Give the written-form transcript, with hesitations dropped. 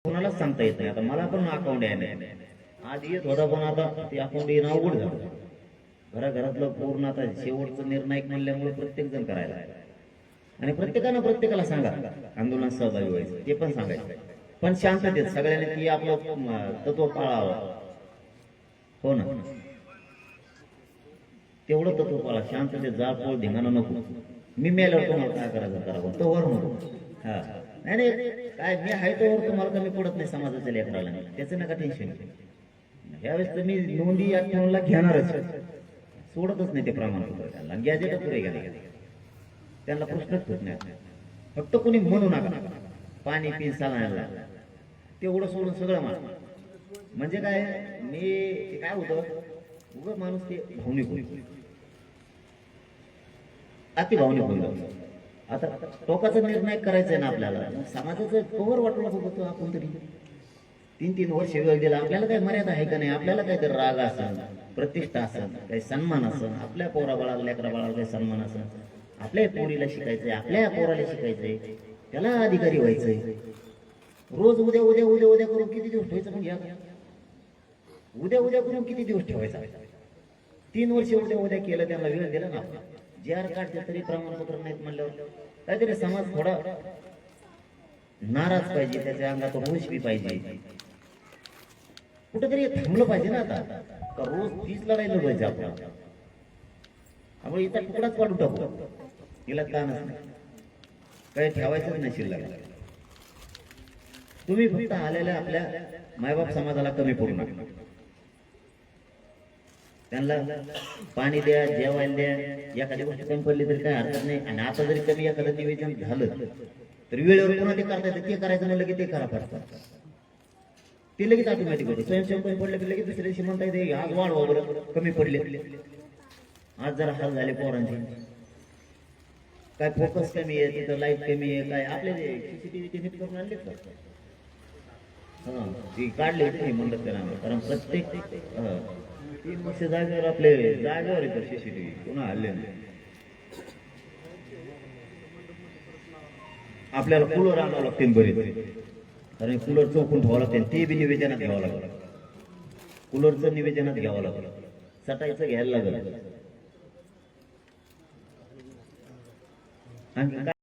कोणालाच सांगता येत नाही. आता मला पण अकाउंट आहे नाही, आज येत होता पण आता ते अकाउंट येणं अवघड झालं. घराघरातलं पूर्ण आता शेवटचं निर्णायक म्हणल्यामुळे प्रत्येक जण करायला आणि प्रत्येकानं प्रत्येकाला सांगा आंदोलनात सहभागी व्हायचं ते पण सांगायचं, पण शांततेत सगळ्यांनी ती आपलं तत्व पाळावं. हो ना, तेवढं तत्व पाळा, शांततेत जाळपोळ धिंगाणा नको. मी मेल्यावर तुम्हाला काय करायचं करावं तो वर नको. हा नाही नाही काय मी आहे तोवर तुम्हाला कमी पडत नाही समाजाच्या लेकराला, त्याचं नका टेन्शन. यावेळेस तर मी नोंदी आठवणला घेणारच, सोडतच नाही ते प्रमाणपत्र. त्यांना गॅजेट पुढे गेले त्यांना प्रश्नच होत नाही. फक्त कोणी म्हणू नका पाणी पिन सालायला तेवढं सोडून सगळं मला म्हणजे काय मी काय होतं उगं माणूस ते भावनिक होईल, अति भावनिक होईल. आता टोकाचा निर्णय करायचा आहे ना आपल्याला, समाजाचं कवर वाटलं बघतो आपण तरी 3-3 वर्ष वेळ दिला. आपल्याला काही मर्यादा आहे का नाही? आपल्याला काही तर राग असेल, प्रतिष्ठा असेल, काही सन्मान असेल, आपल्या पोरा बाळाला लेकरा बाळाला काही सन्मान असेल, आपल्या पोरीला शिकायचंय, आपल्या पोराला शिकायचंय, त्याला अधिकारी व्हायचंय. रोज उद्या उद्या उद्या उद्या करून किती दिवस ठेवायचं? मग घ्या उद्या उद्या करून किती दिवस ठेवायचा? 3 वर्ष उद्या उद्या केलं, त्यांना वेळ दिला ना. जे आर काढते तरी प्रमाणपत्र नाहीत म्हणल्यावर काहीतरी समाज थोडा नाराज पाहिजे, त्याच्या अंगात होश बी पाहिजे, कुठेतरी थांबलं पाहिजे ना. आता का रोज तीच लढाई लढवायची आपल्याला? त्यामुळे इथं तुकडाच वाढून टाकू, तिला ताणच नाही, काही ठेवायचंच नाही शिल्लक. तुम्ही फक्त आलेल्या आपल्या मायबाप समाजाला कमी पडू नका. त्यांना पाणी द्या, जेवायला द्या, एखादी गोष्ट कमी पडली तरी काय हरकत नाही. आणि आता जरी कमी एखादं निवेदन झालं तर वेळेवर पुन्हा ते करता येतं. ते करायचं म्हणलं की ते करा पडतात, ते लगेच ऑटोमॅटिक होतं. स्वयंसेवक कमी पडले की लगेच दुसऱ्या दिवशी म्हणता येते आज वाढवा बरं, कमी पडले. आज जरा हाल झाले पोरांचे, काय फोकस कमी आहे, तिथं लाईट कमी आहे, काय आपले सीसीटीव्ही नीट करून आणले का? हा ती काढले नाही म्हणत त्याला, कारण प्रत्येक 3 वर्ष जागेवर आपले जागेवर येतात सीसीटीव्ही, पुन्हा हल्ले नाही. आपल्याला कूलर आणावं लागतील बरेच, कारण कूलर चौकून ठेवावं लागते, ते बी निवेदनात घ्यावं लागलं. कूलरचं निवेदनात घ्यावं लागलं, सटायचं घ्यायला लागलं. आणि